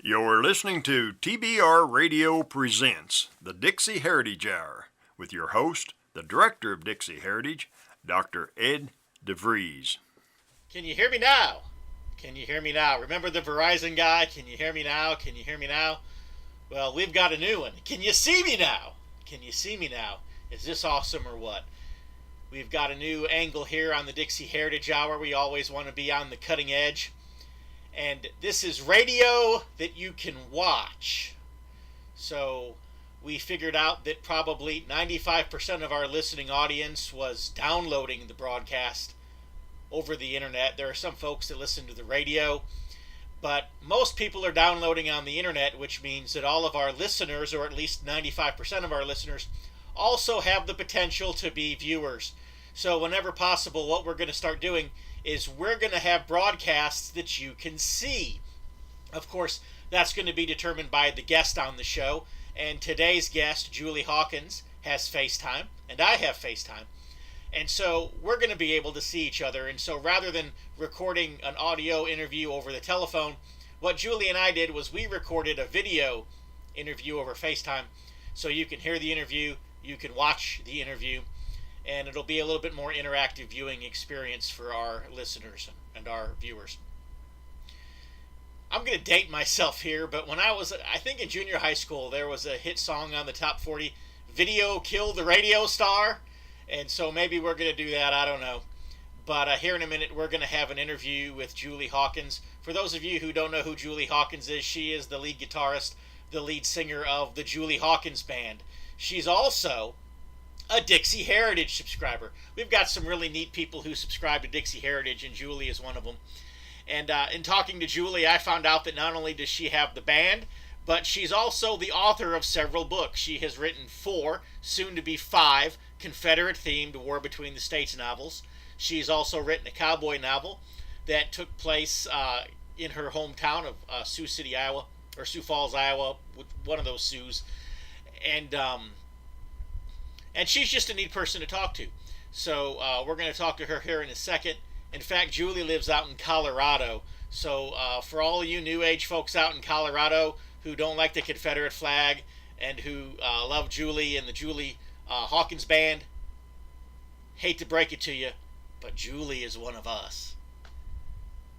You're listening to TBR Radio Presents the Dixie Heritage Hour with your host, the Director of Dixie Heritage, Dr. Ed DeVries. Can you hear me now? Can you hear me now? Remember the Verizon guy? Can you hear me now? Can you hear me now? Well, we've got a new one. Can you see me now? Can you see me now? Is this awesome or what? We've got a new angle here on the Dixie Heritage Hour. We always want to be on the cutting edge. And this is radio that you can watch. So we figured out that probably 95% of our listening audience was downloading the broadcast over the internet. There are some folks that listen to the radio, but most people are downloading on the internet, which means that all of our listeners, or at least 95% of our listeners, also have the potential to be viewers. So whenever possible, what we're going to start doing is we're going to have broadcasts that you can see. Of course, that's going to be determined by the guest on the show. And today's guest, Julie Hawkins, has FaceTime, and I have FaceTime. And so we're going to be able to see each other. And so rather than recording an audio interview over the telephone, what Julie and I did was we recorded a video interview over FaceTime. So you can hear the interview, you can watch the interview, and it'll be a little bit more interactive viewing experience for our listeners and our viewers. I'm going to date myself here, but when I think in junior high school, there was a hit song on the top 40, Video Killed the Radio Star, and so maybe we're going to do that, I don't know. But here in a minute, we're going to have an interview with Julie Hawkins. For those of you who don't know who Julie Hawkins is, she is the lead guitarist, the lead singer of the Julie Hawkins Band. She's also a Dixie Heritage subscriber. We've got some really neat people who subscribe to Dixie Heritage, and Julie is one of them. And in talking to Julie, I found out that not only does she have the band, but she's also the author of several books. She has written 4, soon to be 5, Confederate-themed War Between the States novels. She's also written a cowboy novel that took place in her hometown of Sioux City, Iowa, or Sioux Falls, Iowa, one of those Sioux. And she's just a neat person to talk to. So we're going to talk to her here in a second. In fact, Julie lives out in Colorado. So for all you New Age folks out in Colorado who don't like the Confederate flag and who love Julie and the Julie Hawkins Band, hate to break it to you, but Julie is one of us.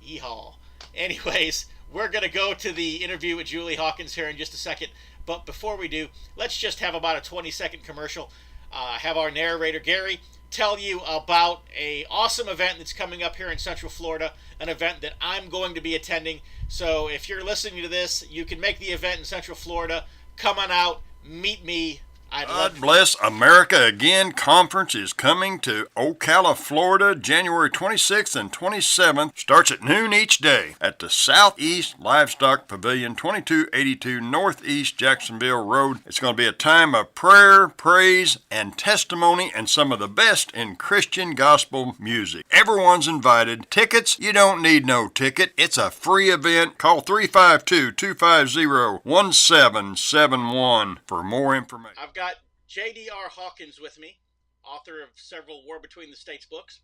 Yeehaw. Anyways, we're going to go to the interview with Julie Hawkins here in just a second. But before we do, let's just have about a 20-second commercial. Have our narrator, Gary, tell you about an awesome event that's coming up here in Central Florida, an event that I'm going to be attending. So if you're listening to this, you can make the event in Central Florida. Come on out, meet me. God Bless America Again conference is coming to Ocala, Florida, January 26th and 27th. Starts at noon each day at the Southeast Livestock Pavilion, 2282 Northeast Jacksonville Road. It's going to be a time of prayer, praise, and testimony, and some of the best in Christian gospel music. Everyone's invited. Tickets, you don't need no ticket. It's a free event. Call 352-250-1771 for more information. I've got JDR Hawkins with me, author of several War Between the States books.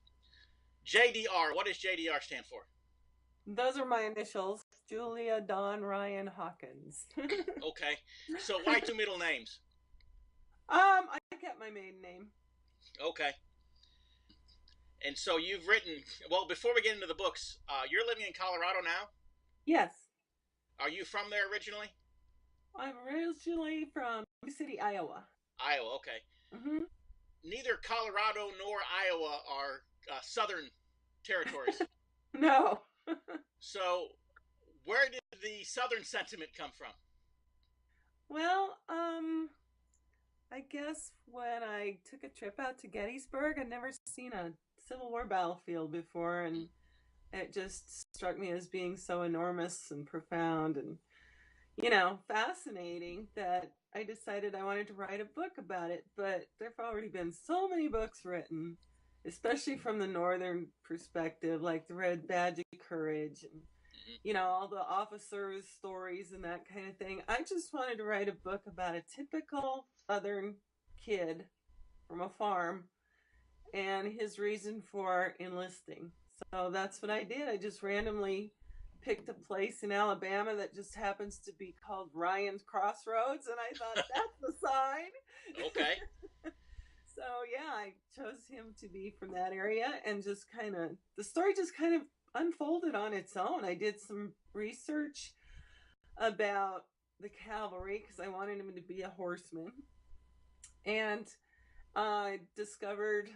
JDR, what does JDR stand for? Those are my initials, Julia Dawn Ryan Hawkins. Okay, so why 2 middle names? I kept my maiden name. Okay. And so you've written, well, before we get into the books, you're living in Colorado now? Yes. Are you from there originally? I'm originally from Sioux City, Iowa. Iowa, okay. Mm-hmm. Neither Colorado nor Iowa are southern territories. No. So where did the southern sentiment come from? Well, I guess when I took a trip out to Gettysburg, I'd never seen a Civil War battlefield before, and it just struck me as being so enormous and profound and, fascinating that I decided I wanted to write a book about it. But there have already been so many books written, especially from the northern perspective, like the Red Badge of Courage and, all the officers' stories and that kind of thing. I just wanted to write a book about a typical southern kid from a farm and his reason for enlisting. So that's what I did. I just randomly picked a place in Alabama that just happens to be called Ryan's Crossroads, and I thought that's the sign. Okay. So yeah, I chose him to be from that area, and just kind of the story just kind of unfolded on its own. I did some research about the cavalry because I wanted him to be a horseman, and I discovered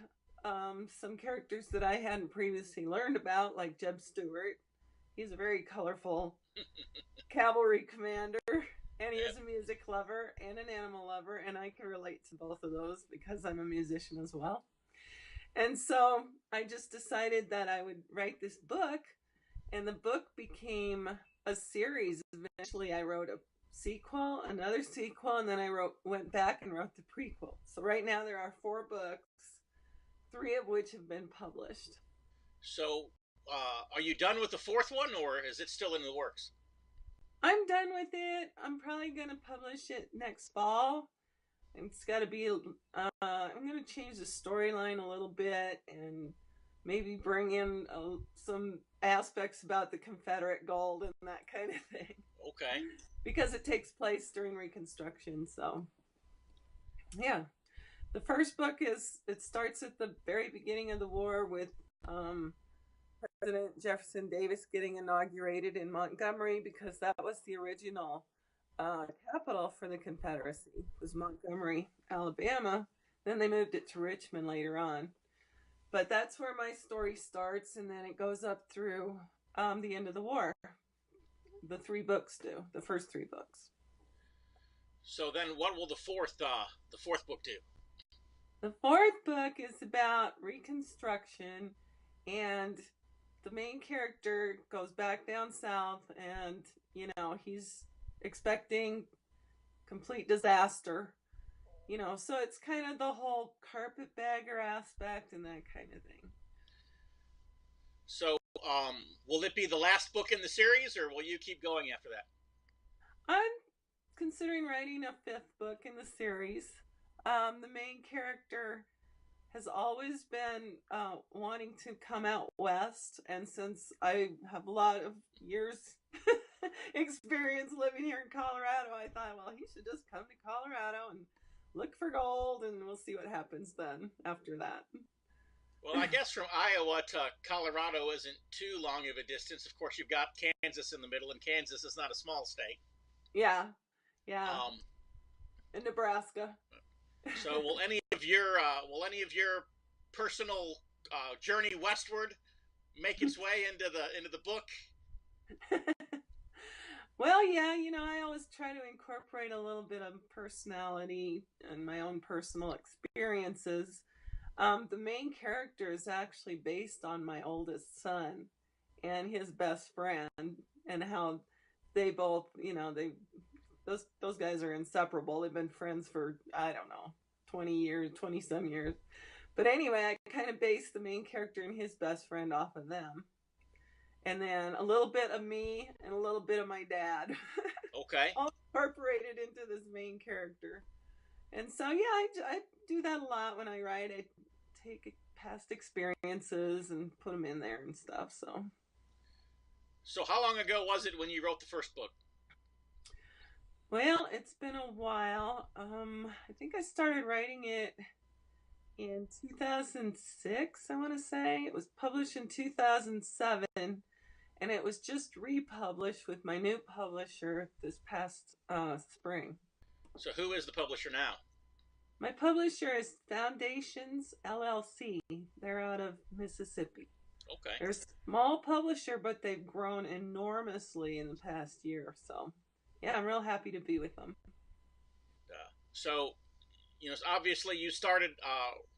some characters that I hadn't previously learned about, like Jeb Stuart. He's a very colorful cavalry commander, and he is a music lover and an animal lover, and I can relate to both of those because I'm a musician as well. And so I just decided that I would write this book, and the book became a series. Eventually I wrote a sequel, another sequel, and then I went back and wrote the prequel. So right now there are 4 books, 3 of which have been published. So are you done with the 4th one, or is it still in the works? I'm done with it. I'm probably going to publish it next fall. It's got to be, I'm going to change the storyline a little bit and maybe bring in some aspects about the Confederate gold and that kind of thing. Okay. Because it takes place during Reconstruction, so yeah. The first book it starts at the very beginning of the war with President Jefferson Davis getting inaugurated in Montgomery, because that was the original capital for the Confederacy, was Montgomery, Alabama. Then they moved it to Richmond later on. But that's where my story starts, and then it goes up through the end of the war. The 3 books do, the first 3 books. So then what will the fourth book do? The 4th book is about Reconstruction, and the main character goes back down south, and, you know, he's expecting complete disaster, you know, so it's kind of the whole carpetbagger aspect and that kind of thing. So will it be the last book in the series, or will you keep going after that? I'm considering writing a 5th book in the series. The main character has always been wanting to come out west, and since I have a lot of years experience living here in Colorado, I thought, well, he should just come to Colorado and look for gold, and we'll see what happens then after that. Well, I guess from Iowa to Colorado isn't too long of a distance. Of course, you've got Kansas in the middle, and Kansas is not a small state. Yeah. And Nebraska. So will any of your personal journey westward make its way into the book? Well, yeah, you know, I always try to incorporate a little bit of personality and my own personal experiences. The main character is actually based on my oldest son and his best friend, and how they both, you know, those guys are inseparable. They've been friends for, I don't know, 20 some years. But anyway, I kind of based the main character and his best friend off of them. And then a little bit of me and a little bit of my dad. Okay. All incorporated into this main character. And so, yeah, I do that a lot when I write. I take past experiences and put them in there and stuff. So how long ago was it when you wrote the first book? Well, it's been a while. I think I started writing it in 2006, I want to say. It was published in 2007, and it was just republished with my new publisher this past spring. So who is the publisher now? My publisher is Foundations LLC. They're out of Mississippi. Okay. They're a small publisher, but they've grown enormously in the past year. So, yeah, I'm real happy to be with them. So, you know, obviously you started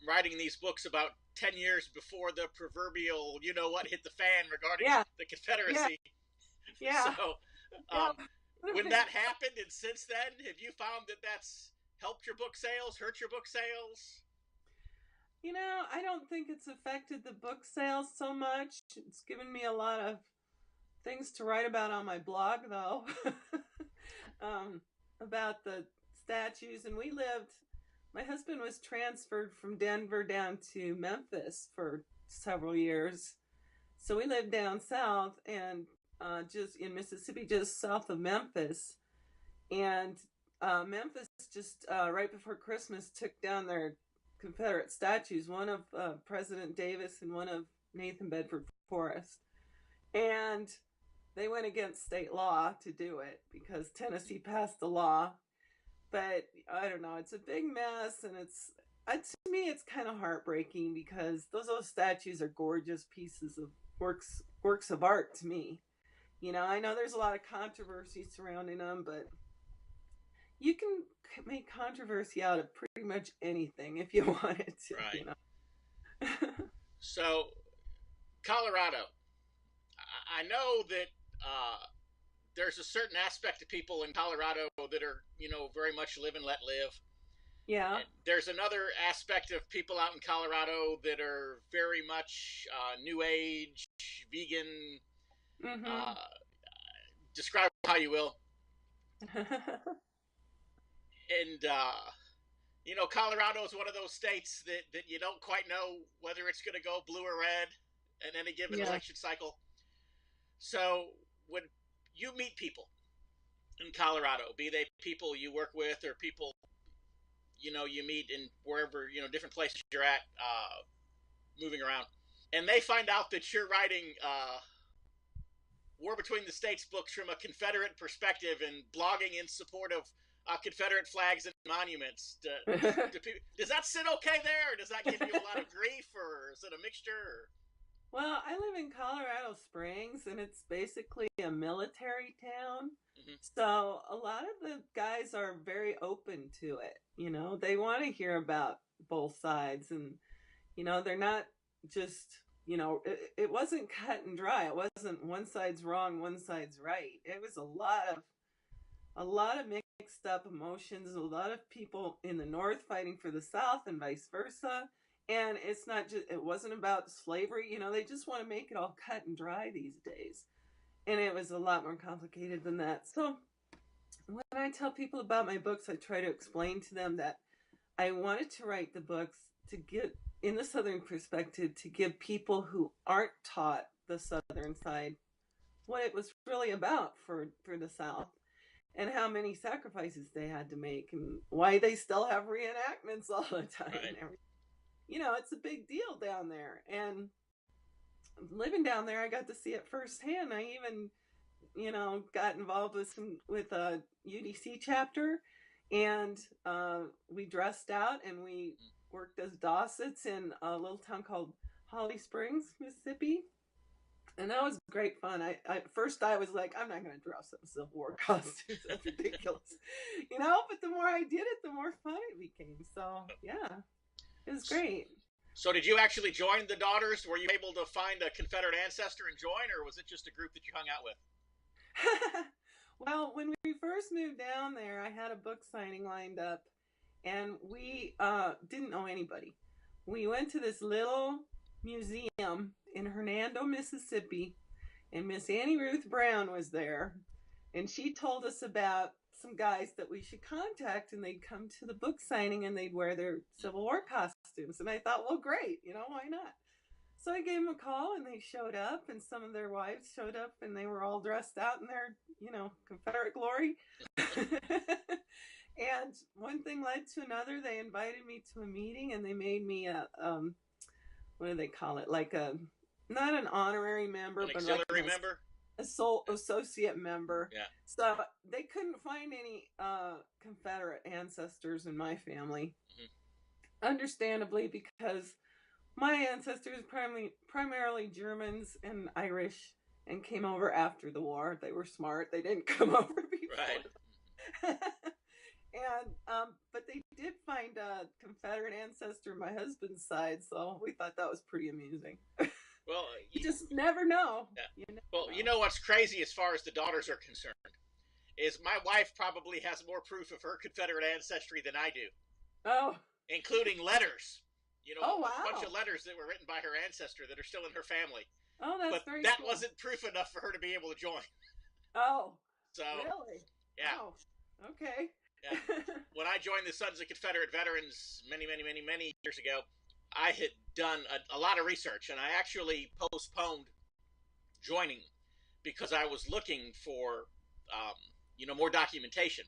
writing these books about 10 years before the proverbial, you know what, hit the fan regarding the Confederacy. Yeah. So, when that happened, and since then, have you found that that's helped your book sales, hurt your book sales? You know, I don't think it's affected the book sales so much. It's given me a lot of things to write about on my blog, though, about the statues. And my husband was transferred from Denver down to Memphis for several years. So we lived down south, and just in Mississippi, just south of Memphis. And Memphis just right before Christmas took down their Confederate statues, one of President Davis and one of Nathan Bedford Forrest. And they went against state law to do it because Tennessee passed the law. But I don't know, it's a big mess, and to me it's kind of heartbreaking because those statues are gorgeous pieces of works of art to me. I know there's a lot of controversy surrounding them, but you can make controversy out of pretty much anything if you wanted to. Right. So, Colorado. I know that there's a certain aspect of people in Colorado that are, very much live and let live. Yeah. And there's another aspect of people out in Colorado that are very much new age, vegan. Mm-hmm. Describe how you will. And, Colorado is one of those states that you don't quite know whether it's going to go blue or red in any given election cycle. So when you meet people in Colorado, be they people you work with or people, you meet in wherever, different places you're at, moving around, and they find out that you're writing War Between the States books from a Confederate perspective and blogging in support of Confederate flags and monuments. Does that sit okay there, or does that give you a lot of grief, or is it a mixture? Or? Well, I live in Colorado Springs, and it's basically a military town. Mm-hmm. So a lot of the guys are very open to it. They want to hear about both sides, and they're not just it wasn't cut and dry. It wasn't one side's wrong, one side's right. It was a lot of mixed up emotions, a lot of people in the North fighting for the South and vice versa. And it wasn't about slavery. They just want to make it all cut and dry these days. And it was a lot more complicated than that. So when I tell people about my books, I try to explain to them that I wanted to write the books to get in the Southern perspective, to give people who aren't taught the Southern side what it was really about for the South, and how many sacrifices they had to make, and why they still have reenactments all the time. Right. It's a big deal down there. And living down there, I got to see it firsthand. I even, got involved with a UDC chapter, and we dressed out and we worked as Dossets in a little town called Holly Springs, Mississippi. And that was great fun. At first I was like, I'm not going to dress up in Civil War costumes. That's ridiculous. But the more I did it, the more fun it became. So, yeah, it was great. So did you actually join the Daughters? Were you able to find a Confederate ancestor and join, or was it just a group that you hung out with? Well, when we first moved down there, I had a book signing lined up, and we didn't know anybody. We went to this little museum in Hernando, Mississippi, and Miss Annie Ruth Brown was there, and she told us about some guys that we should contact, and they'd come to the book signing and they'd wear their Civil War costumes. And I thought, well, great, why not? So I gave them a call, and they showed up, and some of their wives showed up, and they were all dressed out in their, Confederate glory. And one thing led to another. They invited me to a meeting, and they made me a, what do they call it? Like not an honorary member, but auxiliary like member? A sole associate member. Yeah. So they couldn't find any Confederate ancestors in my family. Mm-hmm. Understandably, because my ancestors primarily Germans and Irish, and came over after the war. They were smart. They didn't come over before. Right. And but they did find a Confederate ancestor on my husband's side, so we thought that was pretty amusing. Well, you just never know. Yeah. You know what's crazy as far as the Daughters are concerned is my wife probably has more proof of her Confederate ancestry than I do. Oh. Including letters. Oh, wow. A bunch of letters that were written by her ancestor that are still in her family. Oh, that's but very that cool. wasn't proof enough for her to be able to join. Oh. So. Really? Yeah. Oh. Okay. Yeah. When I joined the Sons of Confederate Veterans many years ago, I had done a lot of research, and I actually postponed joining because I was looking for, more documentation.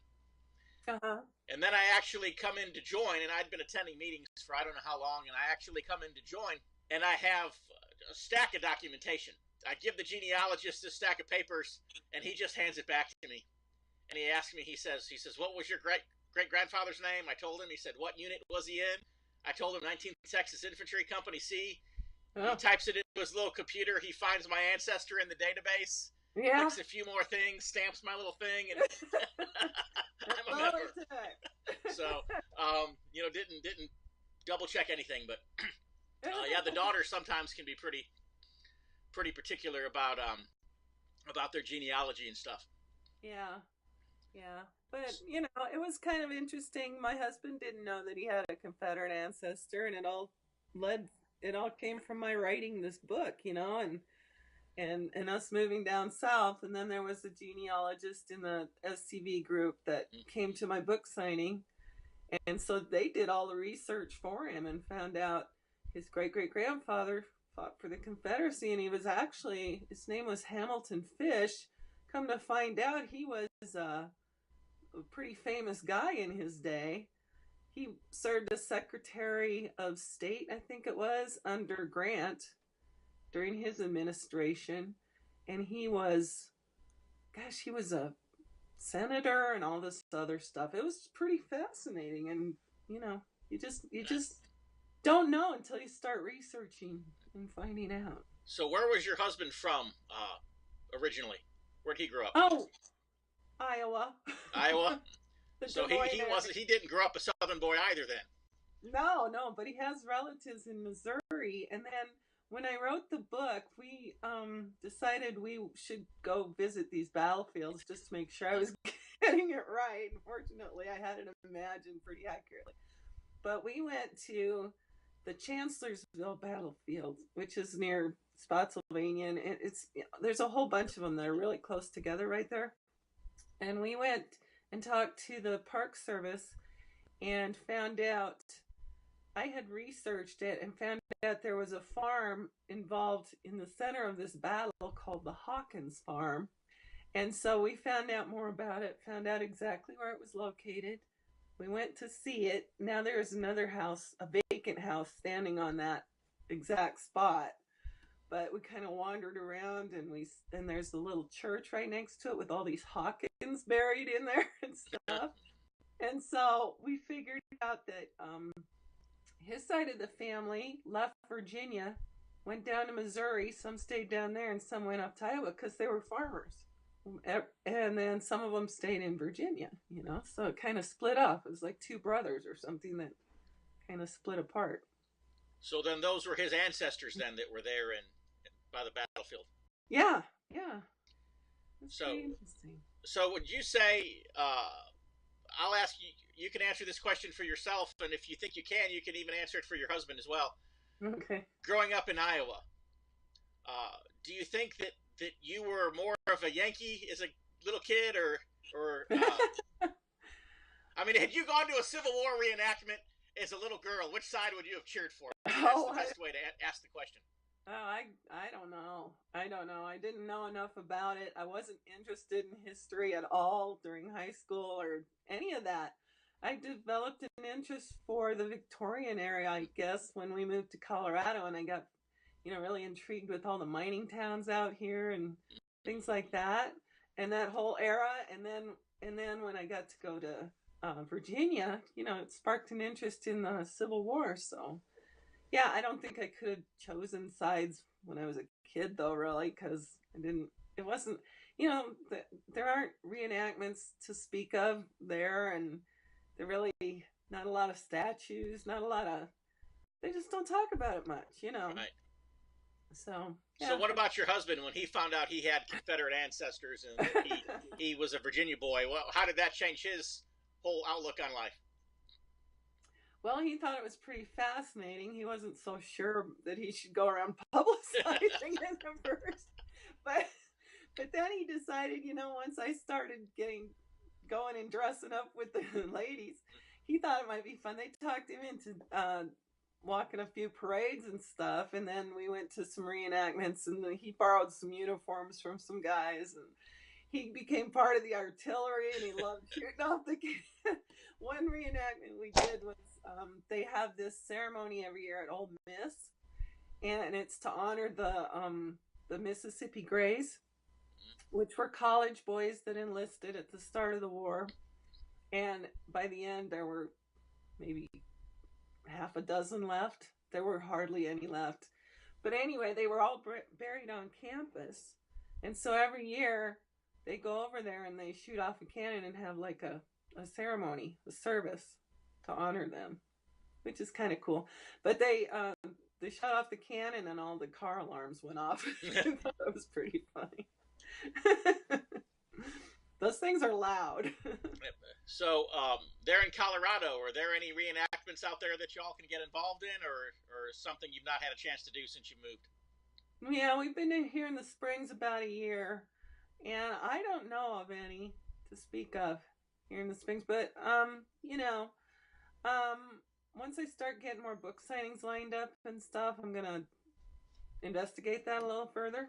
Uh-huh. And then I actually come in to join, and I'd been attending meetings for I don't know how long, and I actually come in to join, and I have a stack of documentation. I give the genealogist this stack of papers, and he just hands it back to me. And he asks me, he says, what was your great-grandfather's name? I told him. He said, what unit was he in? I told him 19th Texas Infantry Company C. Oh. He types it into his little computer. He finds my ancestor in the database. Yeah. Clicks a few more things, stamps my little thing, and I'm a member. So, didn't double check anything, but the daughters sometimes can be pretty particular about their genealogy and stuff. Yeah. But, it was kind of interesting. My husband didn't know that he had a Confederate ancestor, and it all came from my writing this book, and us moving down south. And then there was a genealogist in the SCV group that came to my book signing. And so they did all the research for him and found out his great-great-grandfather fought for the Confederacy, and his name was Hamilton Fish. Come to find out, he was a pretty famous guy in his day. He served as Secretary of State, I think it was, under Grant during his administration. And he was a senator and all this other stuff. It was pretty fascinating. And, you just don't know until you start researching and finding out. So where was your husband from originally? Where'd he grow up? Oh, Iowa. Iowa? So he didn't grow up a Southern boy either then? No, but he has relatives in Missouri. And then when I wrote the book, we decided we should go visit these battlefields just to make sure I was getting it right. Unfortunately, I had it imagined pretty accurately. But we went to the Chancellorsville battlefield, which is near Spotsylvania, and there's a whole bunch of them that are really close together right there. And we went and talked to the Park Service and found out, I had researched it and found out there was a farm involved in the center of this battle called the Hawkins farm. And so we found out more about it, found out exactly where it was located. We went to see it. Now there's another house, a vacant house, standing on that exact spot. But we kind of wandered around, and there's a little church right next to it with all these Hawkins buried in there and stuff. And so we figured out that his side of the family left Virginia, went down to Missouri. Some stayed down there, and some went up to Iowa because they were farmers. And then some of them stayed in Virginia, so it kind of split up. It was like two brothers or something that kind of split apart. So then those were his ancestors then that were there by the battlefield. Yeah. That's so pretty interesting. So would you say, I'll ask you, you can answer this question for yourself, and if you think you can even answer it for your husband as well. Okay. Growing up in Iowa, do you think that you were more of a Yankee as a little kid, or I mean, had you gone to a Civil War reenactment as a little girl, which side would you have cheered for? That's the best way to ask the question. Oh, I don't know. I didn't know enough about it. I wasn't interested in history at all during high school or any of that. I developed an interest for the Victorian era, I guess, when we moved to Colorado, and I got, really intrigued with all the mining towns out here and things like that, and that whole era. And then when I got to go to Virginia, it sparked an interest in the Civil War. So, yeah, I don't think I could have chosen sides when I was a kid, though, really, because it wasn't, there aren't reenactments to speak of there, and there really not a lot of statues, they just don't talk about it much, Right. So, yeah. So what about your husband when he found out he had Confederate ancestors and he was a Virginia boy? Well, how did that change his whole outlook on life? Well, he thought it was pretty fascinating. He wasn't so sure that he should go around publicizing it at first. But then he decided, once I started going and dressing up with the ladies, he thought it might be fun. They talked him into walking a few parades and stuff, and then we went to some reenactments, and he borrowed some uniforms from some guys, and he became part of the artillery, and he loved shooting off the cannon. One reenactment we did was they have this ceremony every year at Ole Miss, and it's to honor the Mississippi Grays, which were college boys that enlisted at the start of the war. And by the end, there were maybe half a dozen left. There were hardly any left. But anyway, they were all buried on campus. And so every year, they go over there and they shoot off a cannon and have like a ceremony, a service to honor them, which is kind of cool. But they shut off the cannon and all the car alarms went off. I thought that was pretty funny. Those things are loud. So, there in Colorado, are there any reenactments out there that y'all can get involved in, or something you've not had a chance to do since you moved? Yeah, we've been in here in the Springs about a year, and I don't know of any to speak of here in the Springs. But once I start getting more book signings lined up and stuff, I'm gonna investigate that a little further.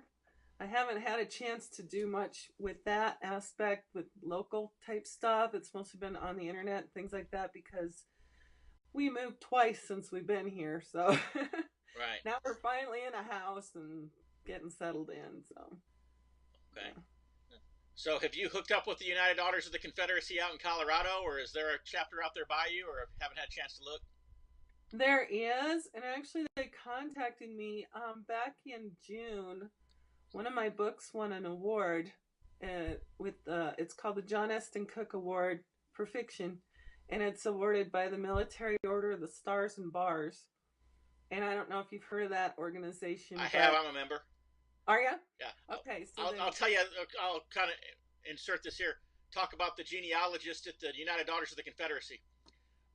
I haven't had a chance to do much with that aspect with local type stuff. It's mostly been on the internet and things like that because we moved twice since we've been here. So Right. now we're finally in a house and getting settled in. So Okay. Yeah. So have you hooked up with the United Daughters of the Confederacy out in Colorado, or is there a chapter out there by you, or haven't had a chance to look? there is, and actually they contacted me back in June. One of my books won an award it's called the John Eston Cook Award for Fiction, and it's awarded by the Military Order of the Stars and Bars. And I don't know if you've heard of that organization. I have. I'm a member. Are you? Yeah. Okay. So I'll tell you. I'll kind of insert this here. Talk about the genealogist at the United Daughters of the Confederacy.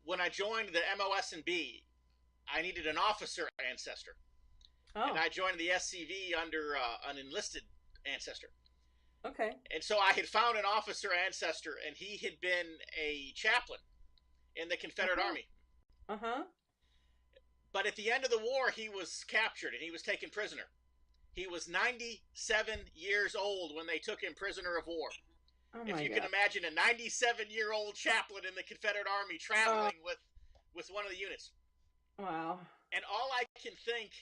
When I joined the MOS&B, I needed an officer ancestor. Oh. And I joined the SCV under an enlisted ancestor. Okay. And so I had found an officer ancestor, and he had been a chaplain in the Confederate Army. Uh-huh. But at the end of the war, he was captured, and he was taken prisoner. He was 97 years old when they took him prisoner of war. Oh If my you God. can imagine a 97-year-old chaplain in the Confederate Army traveling with one of the units. Wow. And all I can think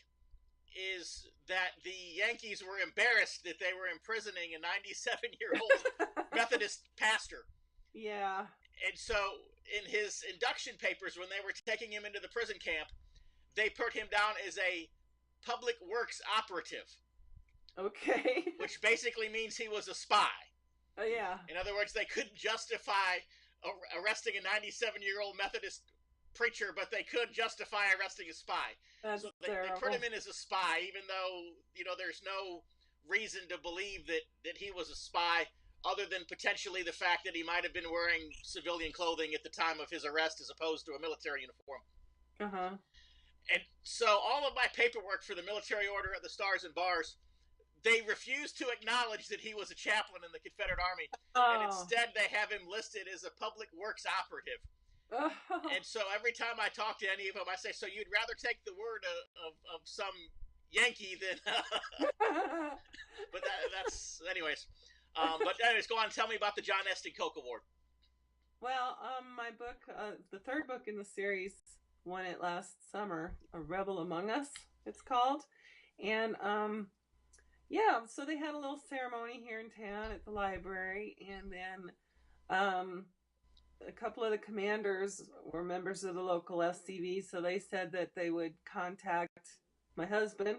is that the Yankees were embarrassed that they were imprisoning a 97-year-old Methodist pastor. Yeah. And so in his induction papers, when they were taking him into the prison camp, they put him down as a public works operative, Okay. which basically means he was a spy. Yeah. In other words, they couldn't justify arresting a 97-year-old Methodist preacher, but they could justify arresting a spy. That's So they terrible. put him in as a spy, even though, there's no reason to believe that he was a spy, other than potentially the fact that he might have been wearing civilian clothing at the time of his arrest as opposed to a military uniform. Uh-huh. And so all of my paperwork for the Military Order of the Stars and Bars, they refused to acknowledge that he was a chaplain in the Confederate Army. And Oh. instead they have him listed as a public works operative. Oh. And so every time I talk to any of them, I say, so you'd rather take the word of some Yankee than... but that's... Anyways. But anyways, go on. Tell me about the John Eston Coke Award. Well, my book, the third book in the series, won it last summer. A Rebel Among Us, it's called. And, yeah, so they had a little ceremony here in town at the library. And then a couple of the commanders were members of the local SCV, so they said that they would contact my husband.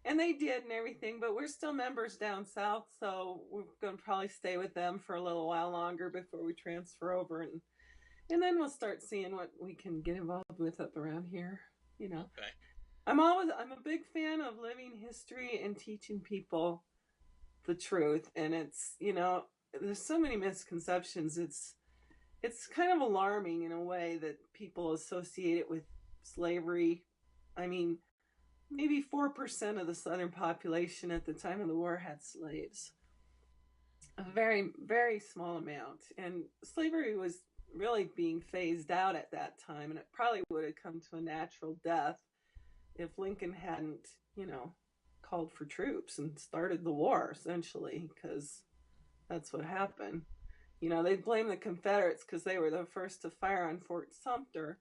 And they did and everything, but we're still members down south, so we're going to probably stay with them for a little while longer before we transfer over. And then we'll start seeing what we can get involved with up around here, Okay. I'm a big fan of living history and teaching people the truth. And it's, there's so many misconceptions. It's kind of alarming in a way that people associate it with slavery. I mean, maybe 4% of the Southern population at the time of the war had slaves. A very, very small amount. And slavery was really being phased out at that time, and it probably would have come to a natural death if Lincoln hadn't, called for troops and started the war, essentially, because that's what happened. They blame the Confederates because they were the first to fire on Fort Sumter.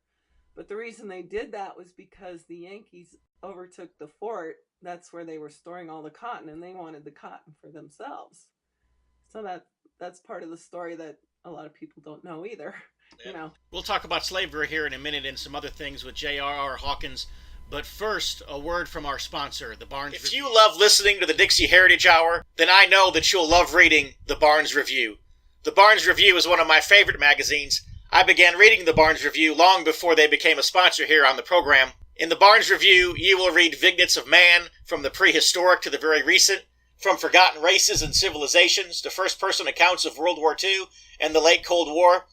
But the reason they did that was because the Yankees overtook the fort. That's where they were storing all the cotton, and they wanted the cotton for themselves. So that's part of the story that a lot of people don't know either. Yeah. We'll talk about slavery here in a minute and some other things with J.R.R. Hawkins. But first, a word from our sponsor, the Barnes Review. If you love listening to the Dixie Heritage Hour, then I know that you'll love reading the Barnes Review. The Barnes Review is one of my favorite magazines. I began reading the Barnes Review long before they became a sponsor here on the program. In the Barnes Review, you will read vignettes of man, from the prehistoric to the very recent, from forgotten races and civilizations to first-person accounts of World War II and the late Cold War.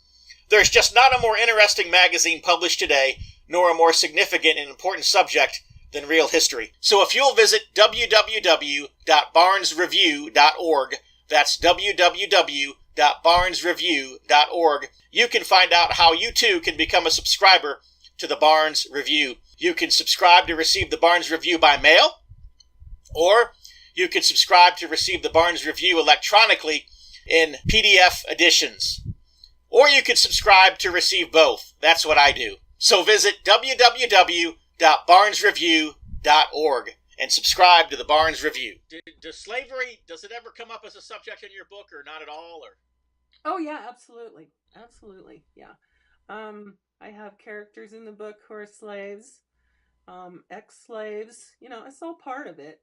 There's just not a more interesting magazine published today, nor a more significant and important subject than real history. So if you'll visit www.barnesreview.org, that's www.barnesreview.org, you can find out how you too can become a subscriber to the Barnes Review. You can subscribe to receive the Barnes Review by mail, or you can subscribe to receive the Barnes Review electronically in PDF editions. Or you can subscribe to receive both. That's what I do. So visit www.barnesreview.org and subscribe to the Barnes Review. Does slavery, does it ever come up as a subject in your book, or not at all? Or? Oh, yeah, absolutely. Absolutely, yeah. I have characters in the book who are slaves, ex-slaves. It's all part of it,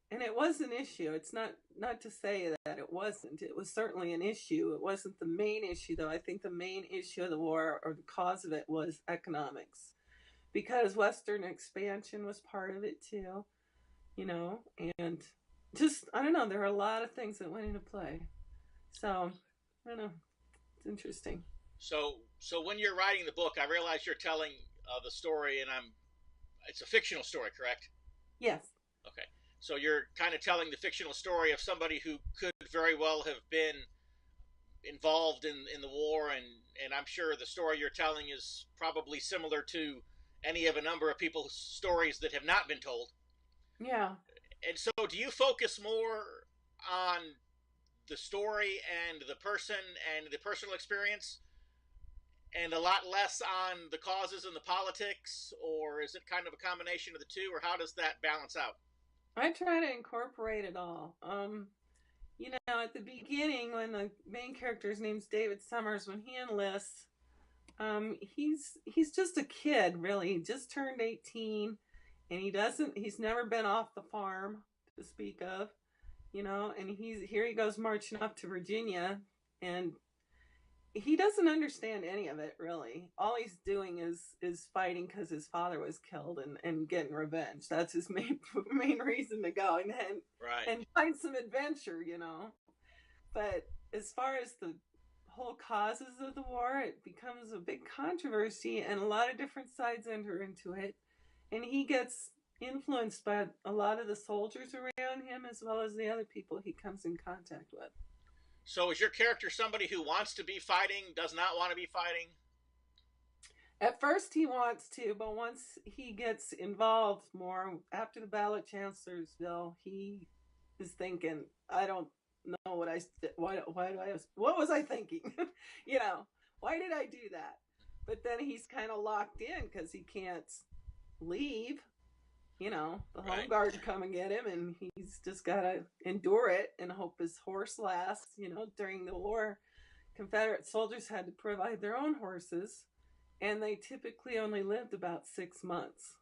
and it was an issue. It's not to say that it wasn't. It was certainly an issue. It wasn't the main issue, though. I think the main issue of the war, or the cause of it, was economics, because Western expansion was part of it too, and just, I don't know, there are a lot of things that went into play. So, I don't know, it's interesting. So when you're writing the book, I realize you're telling the story, and it's a fictional story, correct? Yes. Okay. So you're kind of telling the fictional story of somebody who could very well have been involved in the war, and I'm sure the story you're telling is probably similar to any of a number of people's stories that have not been told. Yeah. And so do you focus more on the story and the person and the personal experience, and a lot less on the causes and the politics, or is it kind of a combination of the two, or how does that balance out? I try to incorporate it all. At the beginning, when the main character's name's David Summers, when he enlists, he's just a kid, really. He just turned 18, and he's never been off the farm to speak of, and he goes marching up to Virginia, and he doesn't understand any of it, really. All he's doing is fighting because his father was killed, and getting revenge. That's his main reason to go, and find some adventure, But as far as the whole causes of the war, it becomes a big controversy, and a lot of different sides enter into it, and he gets influenced by a lot of the soldiers around him, as well as the other people he comes in contact with. So is your character somebody who wants to be fighting, does not want to be fighting? At first he wants to, but once he gets involved more, after the Battle of Chancellorsville, he is thinking, I don't know what was I thinking? Why did I do that? But then he's kind of locked in because he can't leave. The home guard come and get him, and he's just got to endure it and hope his horse lasts. During the war, Confederate soldiers had to provide their own horses, and they typically only lived about 6 months.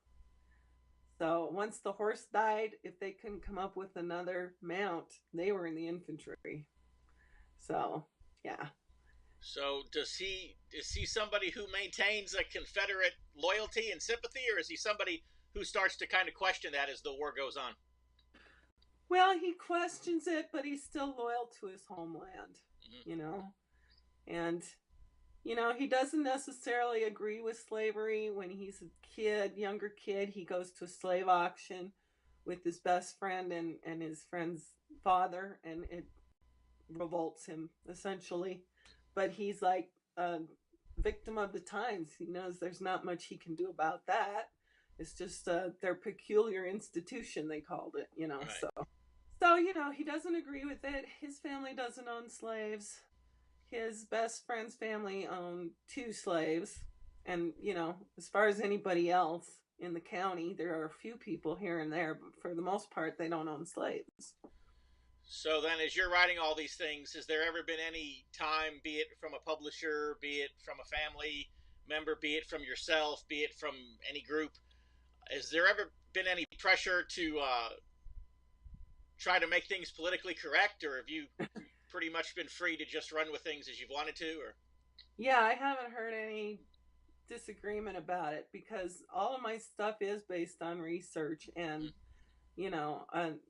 So once the horse died, if they couldn't come up with another mount, they were in the infantry. So, yeah. So is he somebody who maintains a Confederate loyalty and sympathy, or is he somebody who starts to kind of question that as the war goes on? Well, he questions it, but he's still loyal to his homeland, And, he doesn't necessarily agree with slavery. When he's a younger kid, he goes to a slave auction with his best friend and his friend's father, and it revolts him, essentially. But he's like a victim of the times. He knows there's not much he can do about that. It's just their peculiar institution, they called it, Right. So, he doesn't agree with it. His family doesn't own slaves. His best friend's family owned two slaves. And, as far as anybody else in the county, there are a few people here and there, but for the most part, they don't own slaves. So then, as you're writing all these things, has there ever been any time, be it from a publisher, be it from a family member, be it from yourself, be it from any group, has there ever been any pressure to try to make things politically correct, or have you pretty much been free to just run with things as you've wanted to? Or Yeah, I haven't heard any disagreement about it because all of my stuff is based on research and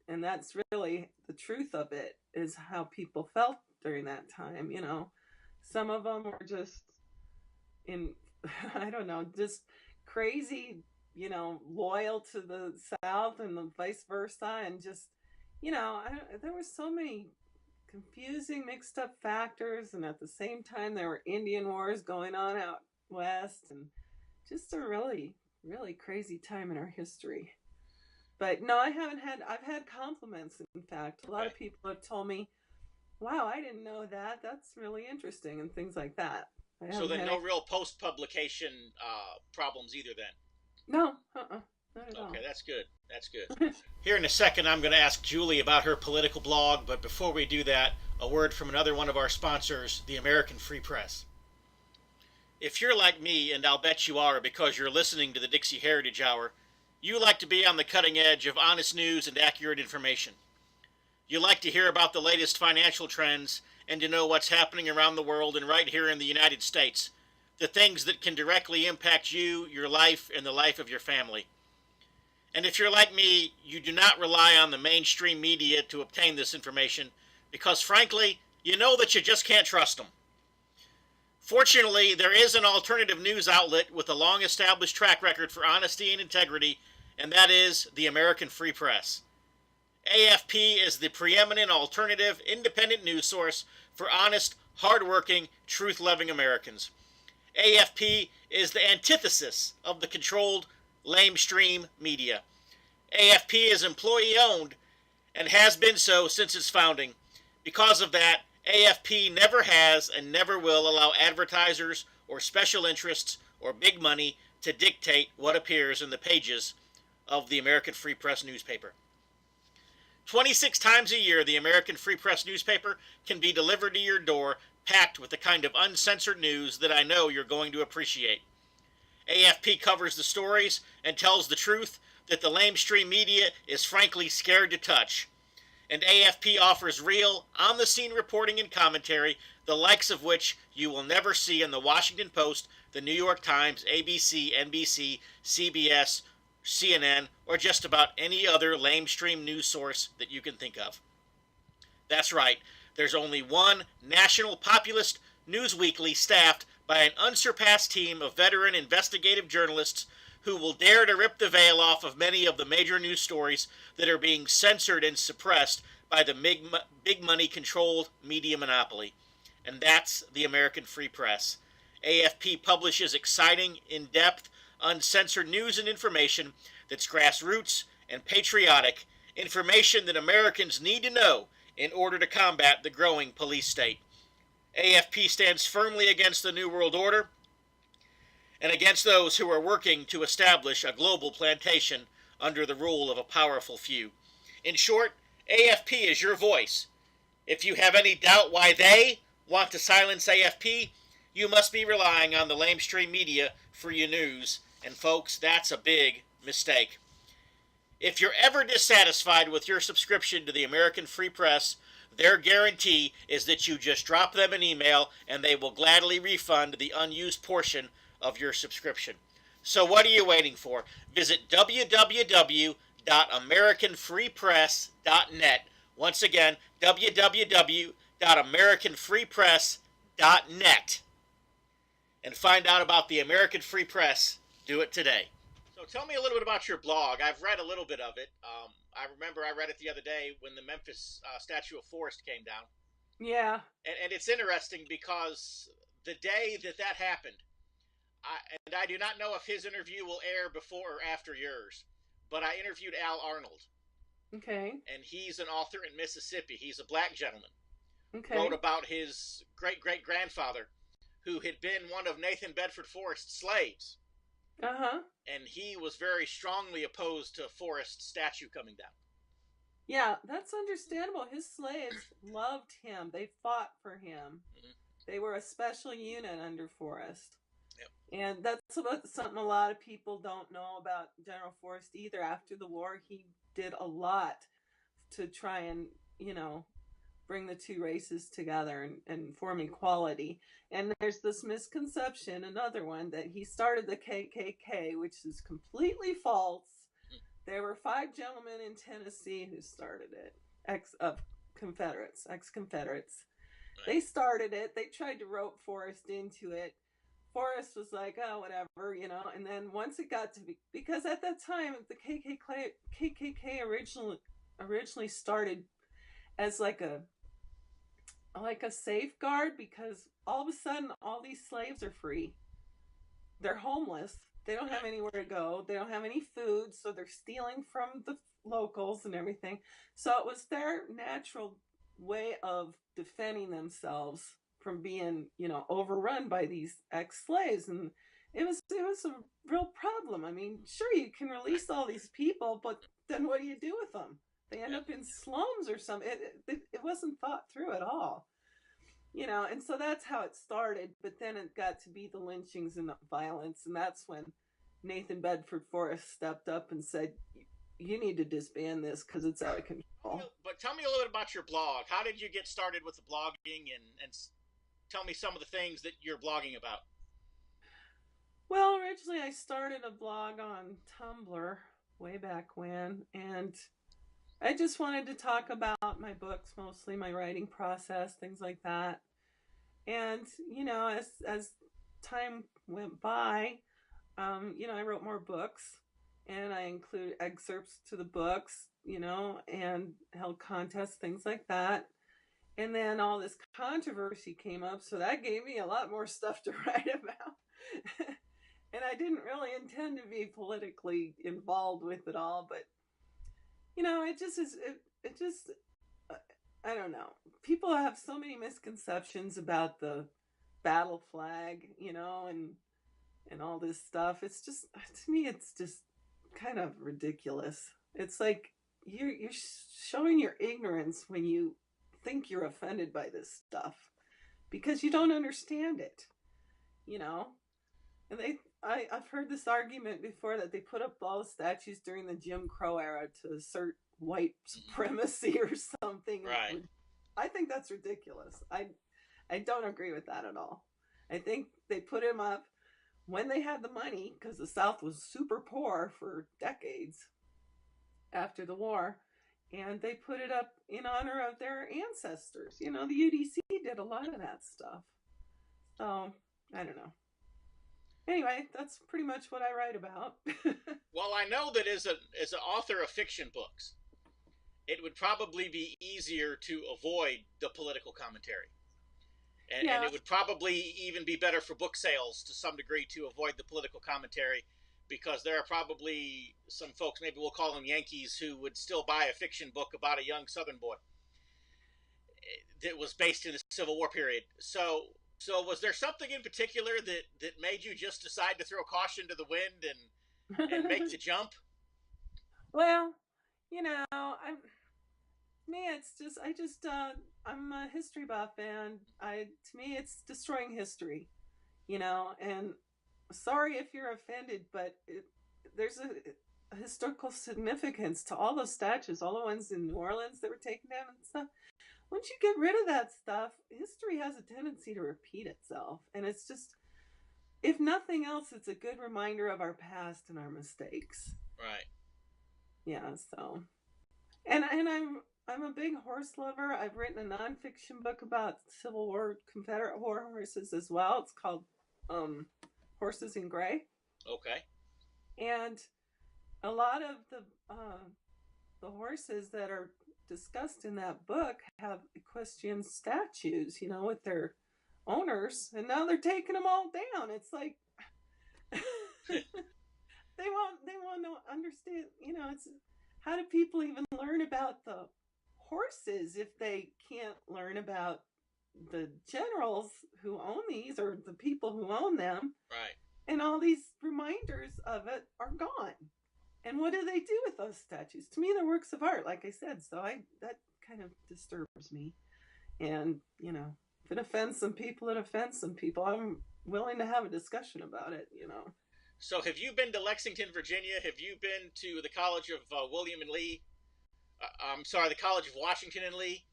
that's really the truth of it is how people felt during that time. Some of them were just in I don't know, just crazy, loyal to the South and the vice versa, and just there were so many confusing, mixed up factors, and at the same time there were Indian wars going on out west, and just a really, really crazy time in our history. But no, I've had compliments. In fact, a lot okay, of people have told me, "Wow, I didn't know that. That's really interesting," and things like that. I so haven't then had no any. real post publication problems either. Then No, not at okay, all. that's good. That's good. Here in a second, I'm going to ask Julie about her political blog, but before we do that, a word from another one of our sponsors, the American Free Press. If you're like me, and I'll bet you are because you're listening to the Dixie Heritage Hour, you like to be on the cutting edge of honest news and accurate information. You like to hear about the latest financial trends and to know what's happening around the world and right here in the United States, the things that can directly impact you, your life, and the life of your family. And if you're like me, you do not rely on the mainstream media to obtain this information because, frankly, you know that you just can't trust them. Fortunately, there is an alternative news outlet with a long established track record for honesty and integrity, and that is the American Free Press. AFP is the preeminent alternative independent news source for honest, hardworking, truth loving Americans. AFP is the antithesis of the controlled, lamestream media. AFP is employee owned and has been so since its founding. Because of that, AFP never has and never will allow advertisers or special interests or big money to dictate what appears in the pages of the American Free Press newspaper. 26 times a year, the American Free Press newspaper can be delivered to your door, packed with the kind of uncensored news that I know you're going to appreciate. AFP covers the stories and tells the truth that the lamestream media is frankly scared to touch. And AFP offers real, on-the-scene reporting and commentary, the likes of which you will never see in the Washington Post, the New York Times, ABC, NBC, CBS, CNN, or just about any other lamestream news source that you can think of. That's right, there's only one national populist news weekly staffed by an unsurpassed team of veteran investigative journalists who will dare to rip the veil off of many of the major news stories that are being censored and suppressed by the big money controlled media monopoly. And that's the American Free Press. AFP publishes exciting, in-depth, uncensored news and information that's grassroots and patriotic, information that Americans need to know in order to combat the growing police state. AFP stands firmly against the New World Order and against those who are working to establish a global plantation under the rule of a powerful few. In short, AFP is your voice. If you have any doubt why they want to silence AFP, you must be relying on the lamestream media for your news, and folks, that's a big mistake. If you're ever dissatisfied with your subscription to the American Free Press, their guarantee is that you just drop them an email and they will gladly refund the unused portion of your subscription. So what are you waiting for? Visit www.americanfreepress.net. Once again, www.americanfreepress.net. And find out about the American Free Press. Do it today. So tell me a little bit about your blog. I've read a little bit of it. I remember I read it the other day when the Memphis statue of Forrest came down. Yeah. And it's interesting because the day that happened, and I do not know if his interview will air before or after yours, but I interviewed Al Arnold. Okay. And he's an author in Mississippi. He's a black gentleman. Okay. Wrote about his great-great-grandfather, who had been one of Nathan Bedford Forrest's slaves. Uh-huh. And he was very strongly opposed to Forrest's statue coming down. Yeah, that's understandable. His slaves loved him. They fought for him. Mm-hmm. They were a special unit under Forrest. Yep. And that's something a lot of people don't know about General Forrest either. After the war, he did a lot to try and, bring the two races together and form equality. And there's this misconception, another one, that he started the KKK, which is completely false. There were 5 gentlemen in Tennessee who started it, ex-Confederates. Right. They started it. They tried to rope Forrest into it. Forrest was like, oh, whatever, and then once it got to be, because at that time, the KKK originally started as like a safeguard, because all of a sudden all these slaves are free. They're homeless. They don't have anywhere to go. They don't have any food, so they're stealing from the locals and everything. So it was their natural way of defending themselves from being, overrun by these ex-slaves. And it was a real problem. I mean, sure, you can release all these people, but then what do you do with them? They end up in slums or something. It wasn't thought through at all, and so that's how it started. But then it got to be the lynchings and the violence, and that's when Nathan Bedford Forrest stepped up and said, you need to disband this because it's out of control. But tell me a little bit about your blog. How did you get started with the blogging, and tell me some of the things that you're blogging about? Well, originally I started a blog on Tumblr way back when, and I just wanted to talk about my books, mostly my writing process, things like that. And, as time went by, I wrote more books, and I included excerpts to the books, and held contests, things like that. And then all this controversy came up, so that gave me a lot more stuff to write about. And I didn't really intend to be politically involved with it all, but it just is, it just, I don't know. People have so many misconceptions about the battle flag, and all this stuff. It's just, to me, it's just kind of ridiculous. It's like you're showing your ignorance when you think you're offended by this stuff because you don't understand it, And I've heard this argument before that they put up all the statues during the Jim Crow era to assert white supremacy or something. Right. I think that's ridiculous. I don't agree with that at all. I think they put him up when they had the money, because the South was super poor for decades after the war, and they put it up in honor of their ancestors. The UDC did a lot of that stuff. So, I don't know. Anyway, that's pretty much what I write about. Well, I know that as an author of fiction books, it would probably be easier to avoid the political commentary. And it would probably even be better for book sales to some degree to avoid the political commentary, because there are probably some folks, maybe we'll call them Yankees, who would still buy a fiction book about a young Southern boy that was based in the Civil War period. So was there something in particular that made you just decide to throw caution to the wind and make the jump? Well, I'm a history buff, and to me, it's destroying history, and sorry if you're offended, but there's a historical significance to all those statues, all the ones in New Orleans that were taken down and stuff. Once you get rid of that stuff, history has a tendency to repeat itself. And it's just, if nothing else, it's a good reminder of our past and our mistakes. Right. Yeah, so. And I'm a big horse lover. I've written a nonfiction book about Civil War Confederate war horses as well. It's called Horses in Gray. Okay. And a lot of the horses that are discussed in that book have equestrian statues, with their owners, and now they're taking them all down. It's like, They won't know, understand, it's how do people even learn about the horses if they can't learn about the generals who own these or the people who own them, Right. and all these reminders of it are gone. And what do they do with those statues? To me, they're works of art, like I said. So that kind of disturbs me. And if it offends some people, it offends some people. I'm willing to have a discussion about it. So, have you been to Lexington, Virginia? Have you been to the College of William and Lee? I'm sorry, the College of Washington and Lee.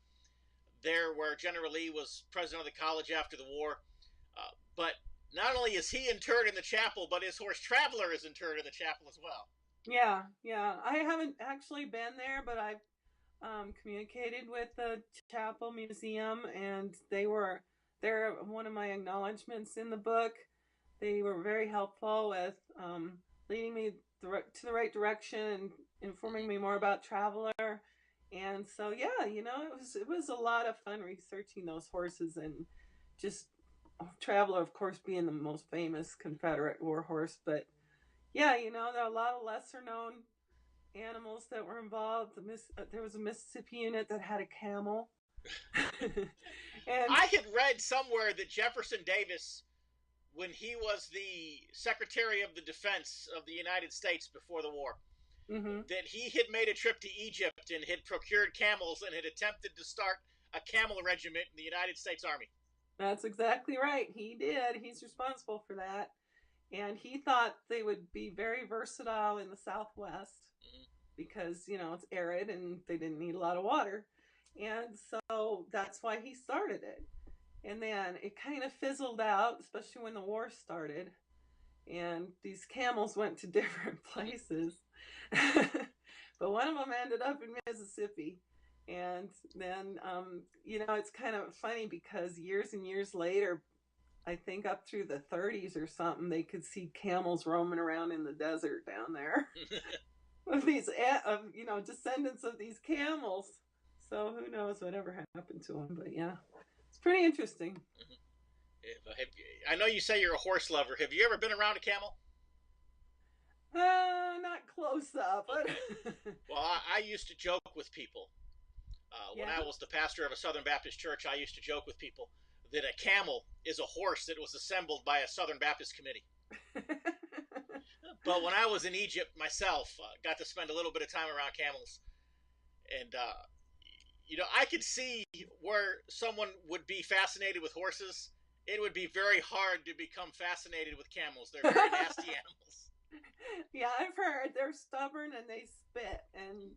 There, where General Lee was president of the college after the war. But not only is he interred in the chapel, but his horse Traveler is interred in the chapel as well. Yeah, yeah. I haven't actually been there, but I've communicated with the chapel museum, and they're one of my acknowledgments in the book. They were very helpful with leading me to the right direction and informing me more about Traveler. And so, yeah, it was a lot of fun researching those horses, and just Traveler, of course, being the most famous Confederate war horse. But yeah, there are a lot of lesser known animals that were involved. There was a Mississippi unit that had a camel. And I had read somewhere that Jefferson Davis, when he was the Secretary of the Defense of the United States before the war, that he had made a trip to Egypt and had procured camels and had attempted to start a camel regiment in the United States Army. That's exactly right. He did. He's responsible for that. And he thought they would be very versatile in the Southwest because, it's arid and they didn't need a lot of water. And so that's why he started it. And then it kind of fizzled out, especially when the war started. And these camels went to different places. But one of them ended up in Mississippi. And then, it's kind of funny because years and years later, I think up through the 30s or something, they could see camels roaming around in the desert down there with these, descendants of these camels. So who knows whatever happened to them? But yeah, it's pretty interesting. I know you say you're a horse lover. Have you ever been around a camel? Not close up. Okay. Well, I used to joke with people. When I was the pastor of a Southern Baptist church, I used to joke with people that a camel is a horse that was assembled by a Southern Baptist committee. But when I was in Egypt myself, got to spend a little bit of time around camels. And, I could see where someone would be fascinated with horses. It would be very hard to become fascinated with camels. They're very nasty animals. Yeah, I've heard they're stubborn and they spit, and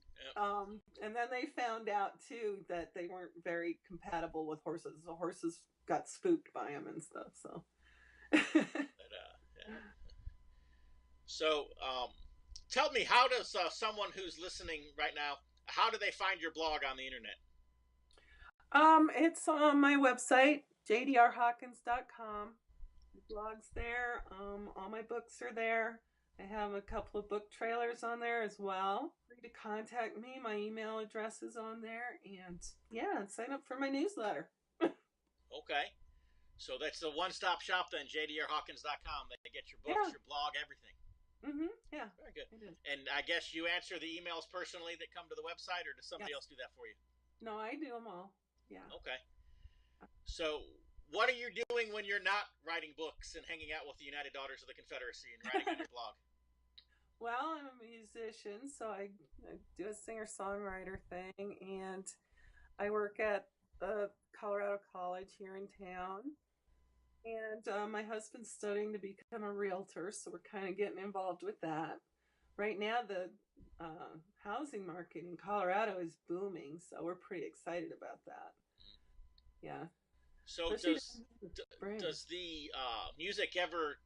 then they found out too that they weren't very compatible with horses. The horses got spooked by them and stuff. So, So, tell me, how does someone who's listening right now, how do they find your blog on the internet? It's on my website, jdrhawkins.com. The blog's there. All my books are there. I have a couple of book trailers on there as well. Free to contact me. My email address is on there. And yeah, sign up for my newsletter. Okay. So that's the one-stop shop then, jdrhawkins.com. They get your books, your blog, everything. Yeah. Very good. And I guess you answer the emails personally that come to the website, or does somebody else do that for you? No, I do them all. Yeah. Okay. So what are you doing when you're not writing books and hanging out with the United Daughters of the Confederacy and writing on your blog? Well, I'm a musician, so I do a singer-songwriter thing, and I work at the Colorado College here in town. And my husband's studying to become a realtor, so we're kind of getting involved with that. Right now, the housing market in Colorado is booming, so we're pretty excited about that. Yeah. So does the music ever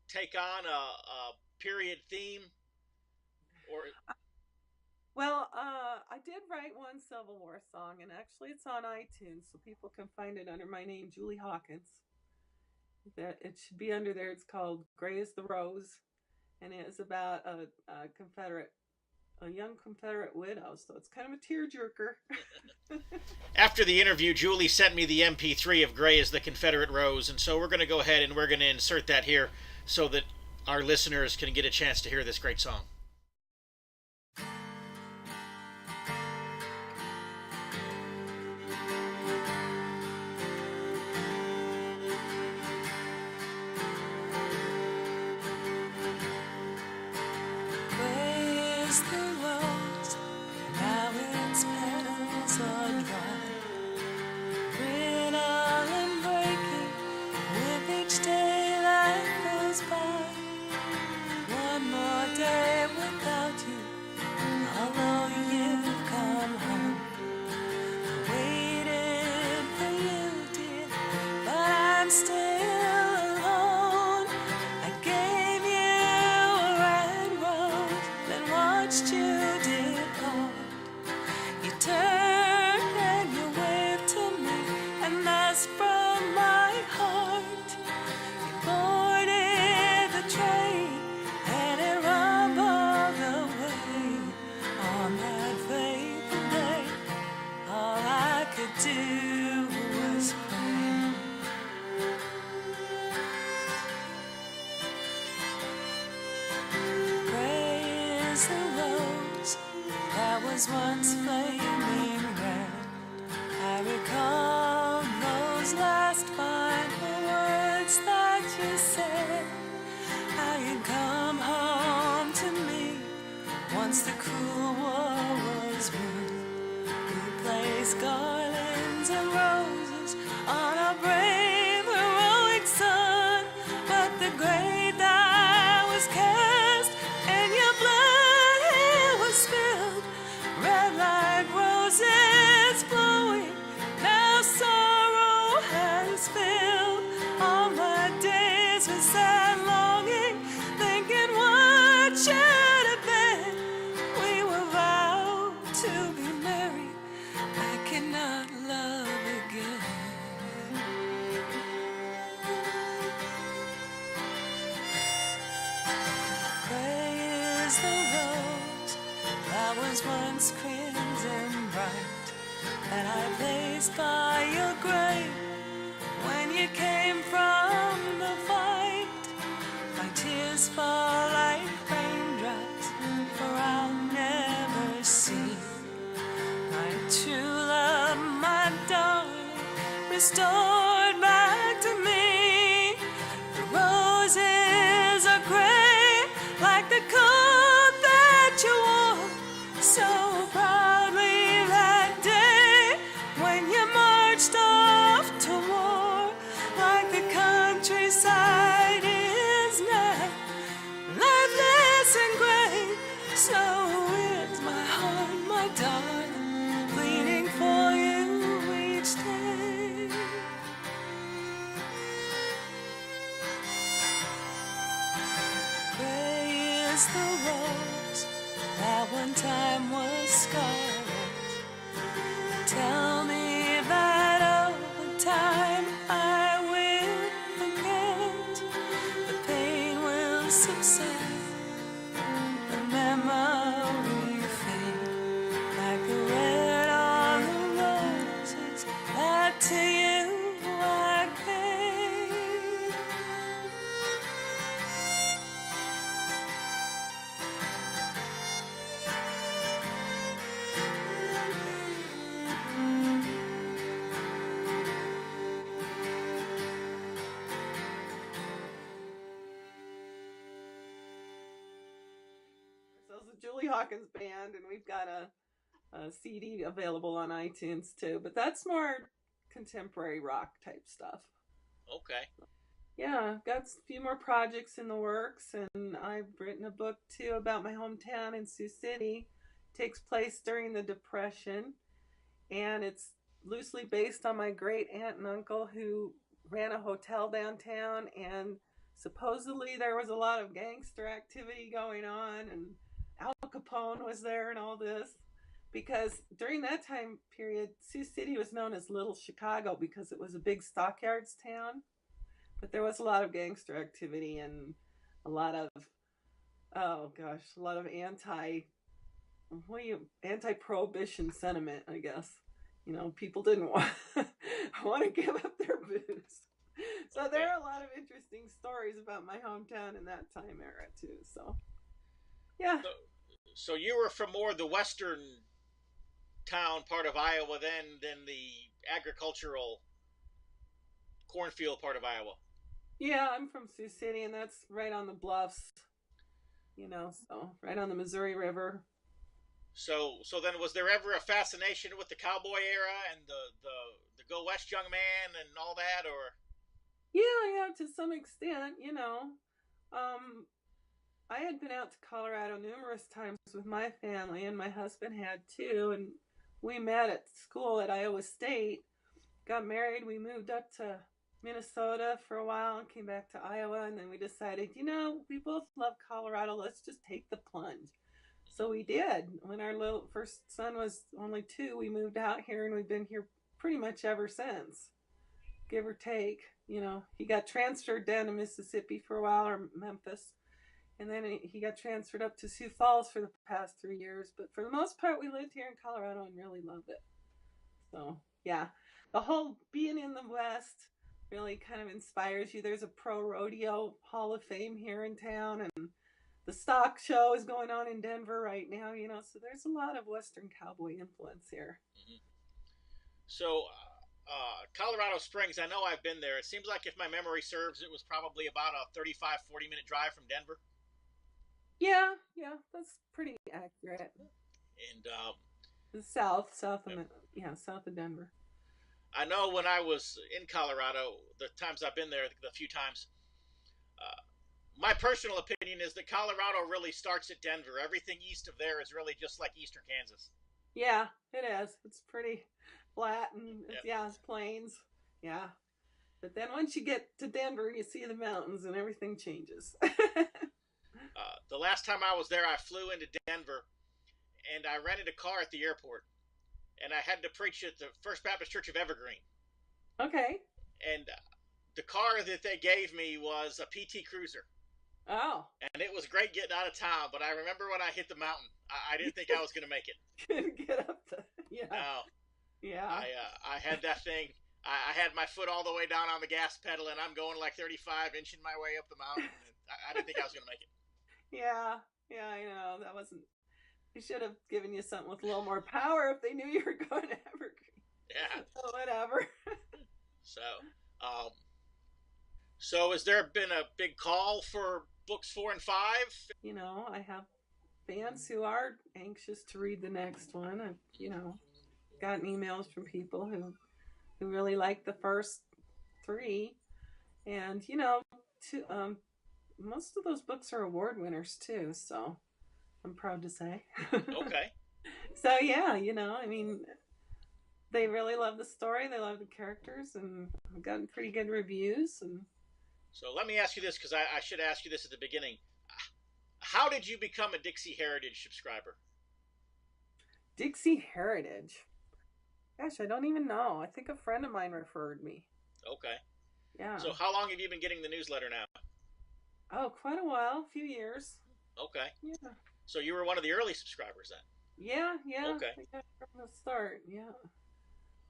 take on a period theme? Or Well, I did write one Civil War song, and actually it's on iTunes, so people can find it under my name, Julie Hawkins. It should be under there. It's called Gray is the Rose, and it is about a young Confederate widow, so it's kind of a tearjerker. After the interview, Julie sent me the MP3 of Gray is the Confederate Rose, and so we're going to go ahead and we're going to insert that here so that our listeners can get a chance to hear this great song. Where's the rose? Now its petals are dry, brittle and breaking with each day that goes by. One more day without you, although you've come home. I waited for you, dear, but I'm still alone. I gave you a red rose, then watched you depart. You turned and you waved to me, and that's from my heart. You boarded the train, and it rumbled away. On that fateful day, all I could do was pray. Gray is the rose that was once flaming red. I recall those last final words that you said. How you'd come home to me once the cruel war was won. We placed garlands of roses on a brave, heroic son, but the great die was cast, and your blood here was spilled. Red like roses blowing, now sorrow has filled all my days with sad longing, thinking what should have been. We were vowed to be married, I cannot love again. Gray is the rose that was once crimson bright, that I placed by your grave when you came from the fight. My tears fall like raindrops, for I'll never see my true love, my darling, restored back to me. The roses are gray like the coat that you wore so proudly that day when you marched off to war. Like the countryside is now lifeless and gray, so is my heart, my darling, bleeding for you each day. Gray is the rose that one time was scarlet. Tell me that of the time I will forget. The pain will subside, the memory fade, like the red on the roses that to you I gave. So it's the Julie Hawkins Band, and we've got a CD available on iTunes too. But that's more contemporary rock type stuff. Okay. Yeah, I've got a few more projects in the works, and I've written a book too about my hometown in Sioux City. It takes place during the Depression, and it's loosely based on my great aunt and uncle who ran a hotel downtown, and supposedly there was a lot of gangster activity going on, and Al Capone was there and all this. Because during that time period, Sioux City was known as Little Chicago because it was a big stockyards town. But there was a lot of gangster activity and a lot of, oh gosh, a lot of anti-prohibition sentiment, I guess. You know, people didn't want to give up their booze. So Okay. there are a lot of interesting stories about my hometown in that time era too. So yeah. So, so you were from more the western town part of Iowa than the agricultural cornfield part of Iowa. Yeah, I'm from Sioux City, and that's right on the bluffs, so right on the Missouri River. So then, was there ever a fascination with the cowboy era and the go west young man and all that, or Yeah, yeah, to some extent. Um, I had been out to Colorado numerous times with my family, and my husband had too, and we met at school at Iowa State, got married, we moved up to Minnesota for a while and came back to Iowa, and then we decided, we both love Colorado, let's just take the plunge. So we did. When our little first son was only 2, we moved out here and we've been here pretty much ever since, give or take. He got transferred down to Mississippi for a while, or Memphis, and then he got transferred up to Sioux Falls for the past 3 years. But for the most part, we lived here in Colorado and really loved it. So yeah, the whole being in the West really kind of inspires you. There's a pro rodeo Hall of Fame here in town, and the stock show is going on in Denver right now. So there's a lot of Western cowboy influence here. so? Colorado Springs. I know I've been there. It seems like if my memory serves, it was probably about a 35-40 minute drive from Denver. Yeah, yeah, that's pretty accurate. And The south of yeah, south of Denver. I know when I was in Colorado, the times I've been there, the few times, uh, my personal opinion is that Colorado really starts at Denver. Everything east of there is really just like eastern Kansas. Yeah, it is. It's pretty flat and Yep. it's plains. Yeah. But then once you get to Denver, you see the mountains and everything changes. The last time I was there, I flew into Denver and I rented a car at the airport. And I had to preach at the First Baptist Church of Evergreen. Okay. And the car that they gave me was a PT Cruiser. Oh. And it was great getting out of town, but I remember when I hit the mountain, I didn't think I was going to make it. Couldn't get up to, yeah. No, Yeah. I had that thing. I had my foot all the way down on the gas pedal, and I'm going like 35, inching my way up the mountain. And I didn't think I was going to make it. Yeah. Yeah, I know. That wasn't, they should have given you something with a little more power if they knew you were going to Evergreen. Yeah. Oh, whatever. So, so has there been a big call for books 4 and 5? I have fans who are anxious to read the next one. I've, gotten emails from people who really like the first 3, and most of those books are award winners too. So I'm proud to say. Okay. So yeah, they really love the story. They love the characters, and I've gotten pretty good reviews. And So let me ask you this, because I should ask you this at the beginning. How did you become a Dixie Heritage subscriber? Dixie Heritage. Gosh, I don't even know. I think a friend of mine referred me. Okay. Yeah. So how long have you been getting the newsletter now? Oh, quite a while. A few years. Okay. Yeah. So you were one of the early subscribers then? Yeah, yeah. Okay. I got from the start, yeah.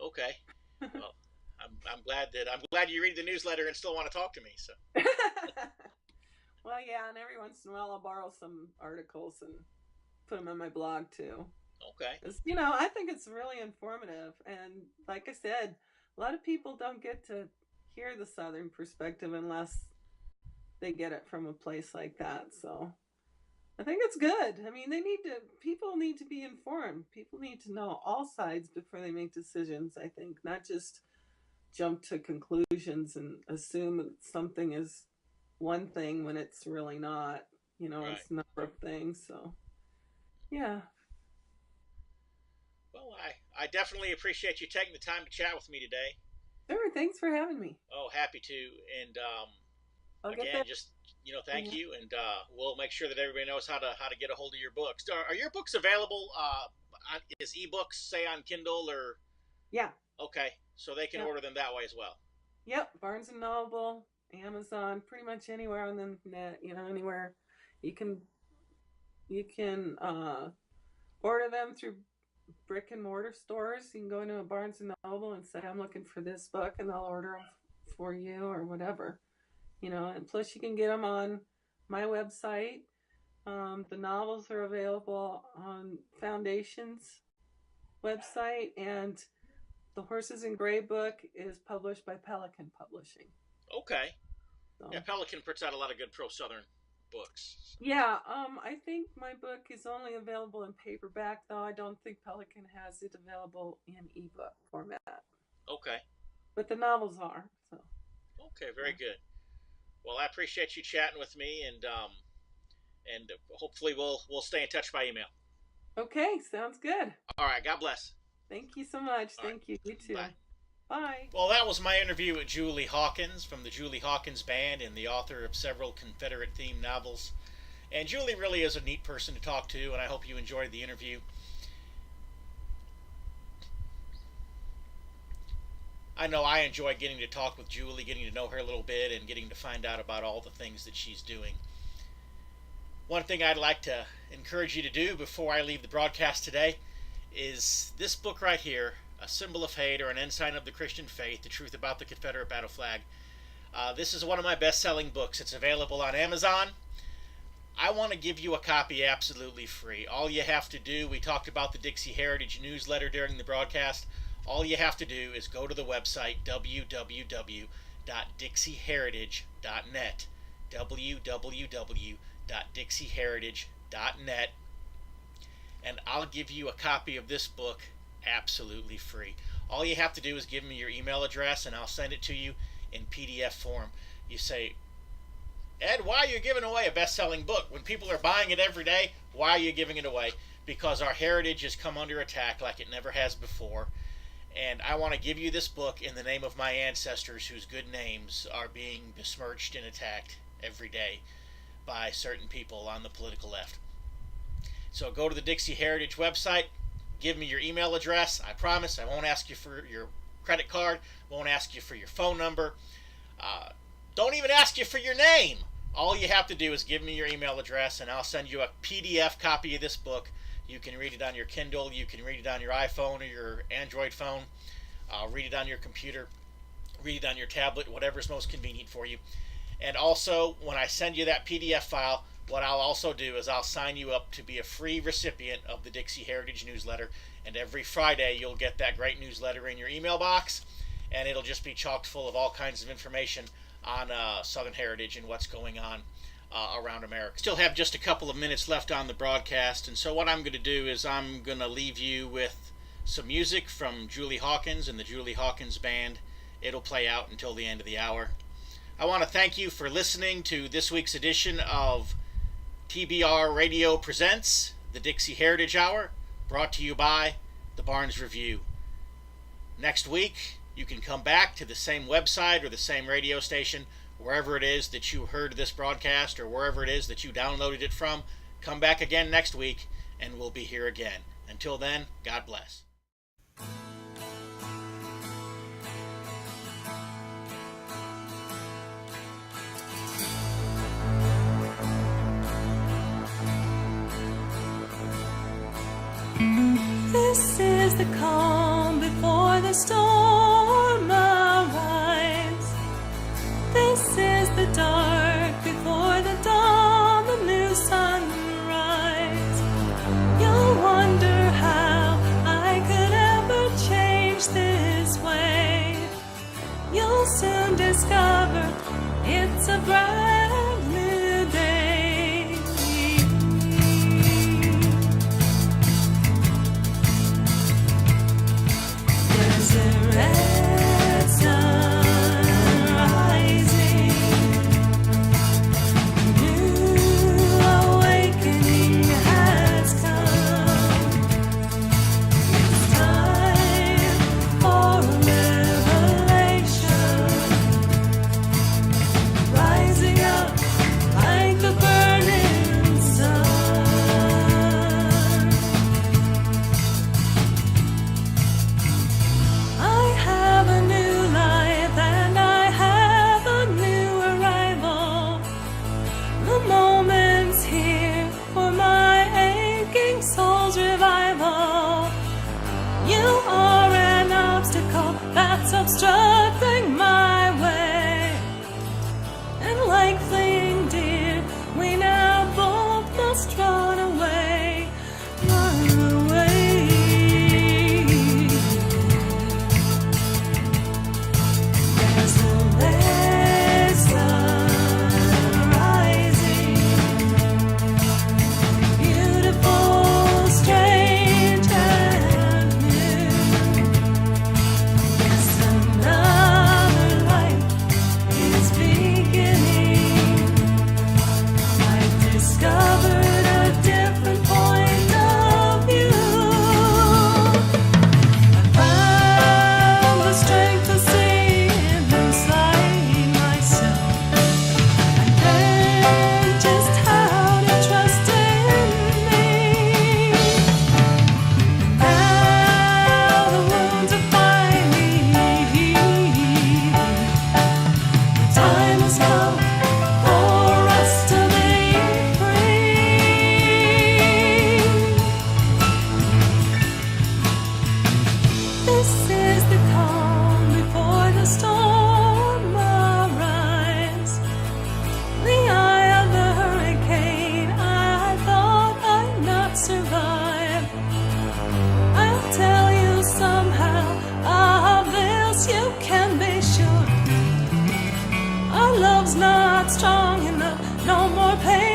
Okay. Well, I'm glad you read the newsletter and still want to talk to me. So. Well, yeah, and every once in a while I'll borrow some articles and put them on my blog too. Okay. I think it's really informative, and like I said, a lot of people don't get to hear the Southern perspective unless they get it from a place like that. So I think it's good. I mean, people need to be informed. People need to know all sides before they make decisions, I think, not just jump to conclusions and assume that something is one thing when it's really not. Right. It's a number of things. So yeah. Well, I definitely appreciate you taking the time to chat with me today. Sure, thanks for having me. Oh, happy to. And again, just thank you, and we'll make sure that everybody knows how to get a hold of your books. Are your books available? Is ebooks, say, on Kindle or? Yeah. Okay, so they can order them that way as well. Yep, Barnes and Noble, Amazon, pretty much anywhere on the net. Anywhere you can order them through brick and mortar stores. You can go into a Barnes and Noble and say, I'm looking for this book, and they'll order them for you or whatever, and plus you can get them on my website. The novels are available on Foundation's website, and the Horses in Gray book is published by Pelican Publishing. Okay. So, Yeah, Pelican puts out a lot of good pro-Southern books. yeah, I think my book is only available in paperback, though I don't think Pelican has it available in ebook format. Okay. But the novels are. So. Okay, very good. Well, I appreciate you chatting with me, and hopefully we'll stay in touch by email. Okay, sounds good. All right, God bless. Thank you so much. All Thank you. You too. Bye. Bye. Well, that was my interview with Julie Hawkins from the Julie Hawkins Band and the author of several Confederate-themed novels. And Julie really is a neat person to talk to, and I hope you enjoyed the interview. I know I enjoy getting to talk with Julie, getting to know her a little bit, and getting to find out about all the things that she's doing. One thing I'd like to encourage you to do before I leave the broadcast today is this book right here, A Symbol of Hate or an Ensign of the Christian Faith, The Truth About the Confederate Battle Flag. This is one of my best-selling books. It's available on Amazon. I want to give you a copy absolutely free. All you have to do, we talked about the Dixie Heritage newsletter during the broadcast. All you have to do is go to the website www.dixieheritage.net www.dixieheritage.net, and I'll give you a copy of this book absolutely free. All you have to do is give me your email address and I'll send it to you in PDF form. You say, Ed, why are you giving away a best-selling book? When people are buying it every day, why are you giving it away? Because our heritage has come under attack like it never has before. And I want to give you this book in the name of my ancestors whose good names are being besmirched and attacked every day by certain people on the political left. So go to the Dixie Heritage website, give me your email address. I promise I won't ask you for your credit card, won't ask you for your phone number, don't even ask you for your name. All you have to do is give me your email address and I'll send you a PDF copy of this book. You can read it on your Kindle, you can read it on your iPhone or your Android phone, read it on your computer, read it on your tablet, whatever's most convenient for you. And also, when I send you that PDF file, what I'll also do is I'll sign you up to be a free recipient of the Dixie Heritage newsletter. And every Friday, you'll get that great newsletter in your email box. And it'll just be chock full of all kinds of information on Southern heritage and what's going on around America. Still have just a couple of minutes left on the broadcast. And so what I'm going to do is I'm going to leave you with some music from Julie Hawkins and the Julie Hawkins Band. It'll play out until the end of the hour. I want to thank you for listening to this week's edition of TBR Radio Presents the Dixie Heritage Hour, brought to you by the Barnes Review. Next week, you can come back to the same website or the same radio station, wherever it is that you heard this broadcast or wherever it is that you downloaded it from. Come back again next week, and we'll be here again. Until then, God bless. This is the calm before the storm arrives. This is the dark before the dawn, the new sunrise. You'll wonder how I could ever change this way. You'll soon discover it's a brand new day. strong enough, no more pain.